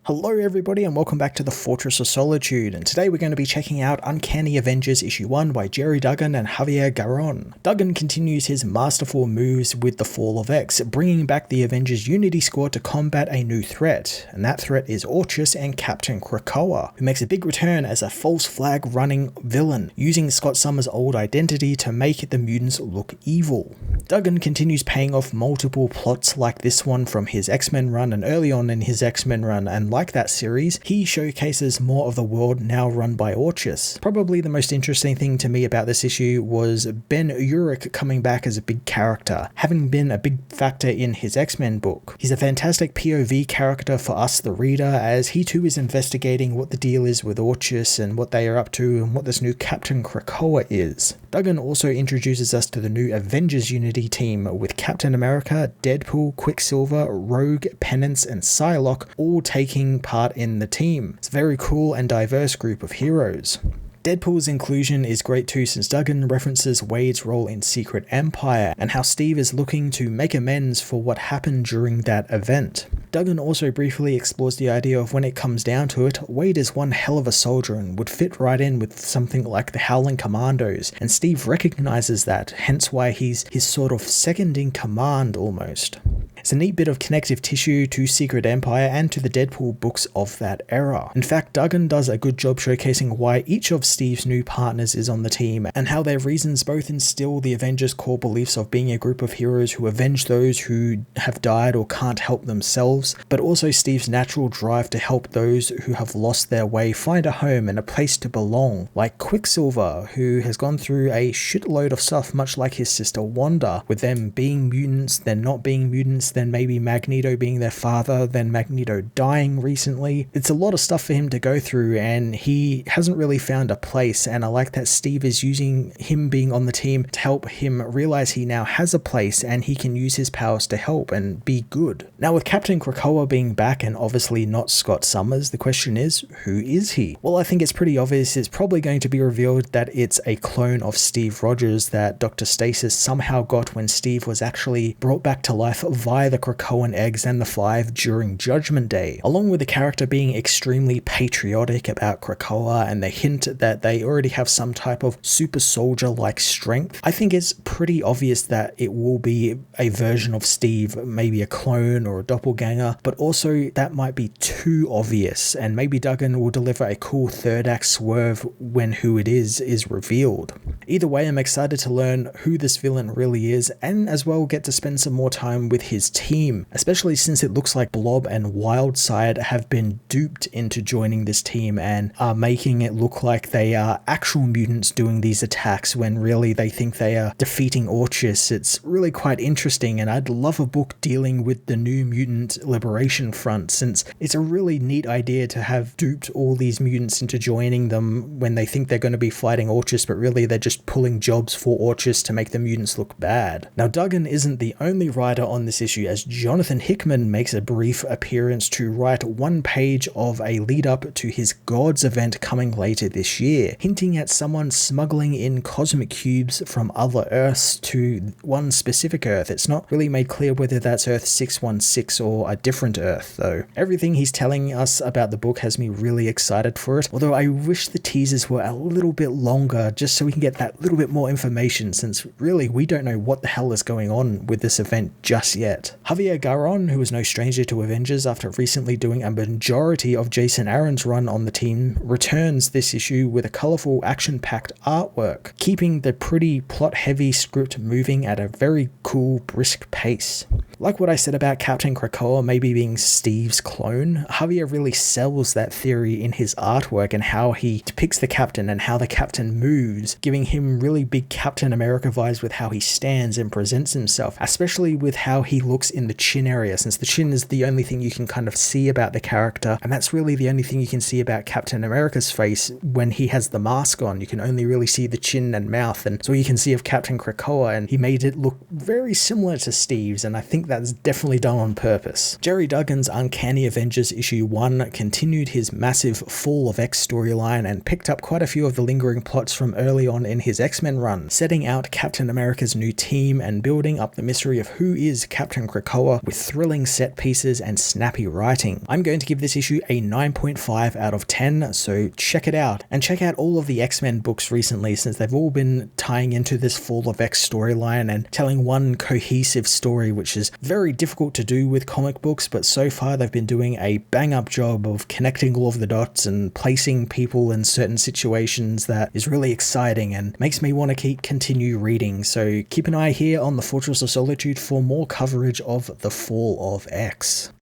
Hello everybody and welcome back to the Fortress of Solitude, and today we're going to be checking out Uncanny Avengers issue 1 by Gerry Duggan and Javier Garron. Duggan continues his masterful moves with the Fall of X, bringing back the Avengers Unity Squad to combat a new threat, and that threat is Orchis and Captain Krakoa, who makes a big return as a false flag running villain, using Scott Summers' old identity to make the mutants look evil. Duggan continues paying off multiple plots like this one from his X-Men run and early on in his X-Men run, and like that series, he showcases more of the world now run by Orchis. Probably the most interesting thing to me about this issue was Ben Urich coming back as a big character, having been a big factor in his X-Men book. He's a fantastic POV character for us, the reader, as he too is investigating what the deal is with Orchis and what they are up to and what this new Captain Krakoa is. Duggan also introduces us to the new Avengers Unity team with Captain America, Deadpool, Quicksilver, Rogue, Penance, and Psylocke all taking part in the team. It's a very cool and diverse group of heroes. Deadpool's inclusion is great too, since Duggan references Wade's role in Secret Empire and how Steve is looking to make amends for what happened during that event. Duggan also briefly explores the idea of when it comes down to it, Wade is one hell of a soldier and would fit right in with something like the Howling Commandos, and Steve recognizes that, hence why he's his sort of second in command almost. It's a neat bit of connective tissue to Secret Empire and to the Deadpool books of that era. In fact, Duggan does a good job showcasing why each of Steve's new partners is on the team, and how their reasons both instill the Avengers' core beliefs of being a group of heroes who avenge those who have died or can't help themselves, but also Steve's natural drive to help those who have lost their way find a home and a place to belong, like Quicksilver, who has gone through a shitload of stuff much like his sister Wanda, with them being mutants, then not being mutants, then maybe Magneto being their father, then Magneto dying recently. It's a lot of stuff for him to go through, and he hasn't really found a place, and I like that Steve is using him being on the team to help him realize he now has a place and he can use his powers to help and be good. Now with Captain Krakoa being back and obviously not Scott Summers, the question is, who is he? Well, I think it's pretty obvious. It's probably going to be revealed that it's a clone of Steve Rogers that Dr. Stasis somehow got when Steve was actually brought back to life via the Krakoan eggs and the Five during Judgment Day, along with the character being extremely patriotic about Krakoa and the hint that they already have some type of super soldier-like strength. I think it's pretty obvious that it will be a version of Steve, maybe a clone or a doppelganger, but also that might be too obvious, and maybe Duggan will deliver a cool third act swerve when who it is revealed. Either way, I'm excited to learn who this villain really is, and as well get to spend some more time with his team, especially since it looks like Blob and Wildside have been duped into joining this team and are making it look like they are actual mutants doing these attacks when really they think they are defeating Orchis. It's really quite interesting, and I'd love a book dealing with the New Mutant Liberation Front, since it's a really neat idea to have duped all these mutants into joining them when they think they're going to be fighting Orchis, but really they're just pulling jobs for Orchis to make the mutants look bad. Now Duggan isn't the only writer on this issue, as Jonathan Hickman makes a brief appearance to write one page of a lead up to his Gods event coming later this year, hinting at someone smuggling in cosmic cubes from other Earths to one specific Earth. It's not really made clear whether that's Earth 616 or a different Earth though. Everything he's telling us about the book has me really excited for it, although I wish the teasers were a little bit longer just so we can get that little bit more information, since really we don't know what the hell is going on with this event just yet. Javier Garron, who is no stranger to Avengers after recently doing a majority of Jason Aaron's run on the team, returns this issue with a colourful action-packed artwork, keeping the pretty plot-heavy script moving at a very cool, brisk pace. Like what I said about Captain Krakoa maybe being Steve's clone, Javier really sells that theory in his artwork and how he depicts the Captain and how the Captain moves, giving him really big Captain America vibes with how he stands and presents himself, especially with how he looks in the chin area, since the chin is the only thing you can kind of see about the character, and that's really the only thing you can see about Captain America's face when he has the mask on. You can only really see the chin and mouth, and so you can see of Captain Krakoa, and he made it look very similar to Steve's, and I think think that's definitely done on purpose. Jerry Duggan's Uncanny Avengers issue 1 continued his massive Fall of X storyline and picked up quite a few of the lingering plots from early on in his X-Men run, setting out Captain America's new team and building up the mystery of who is Captain Krakoa with thrilling set pieces and snappy writing. I'm going to give this issue a 9.5 out of 10, so check it out. And check out all of the X-Men books recently, since they've all been tying into this Fall of X storyline and telling one cohesive story, which is very difficult to do with comic books, but so far they've been doing a bang-up job of connecting all of the dots and placing people in certain situations that is really exciting and makes me want to continue reading. So keep an eye here on the Fortress of Solitude for more coverage of the Fall of X.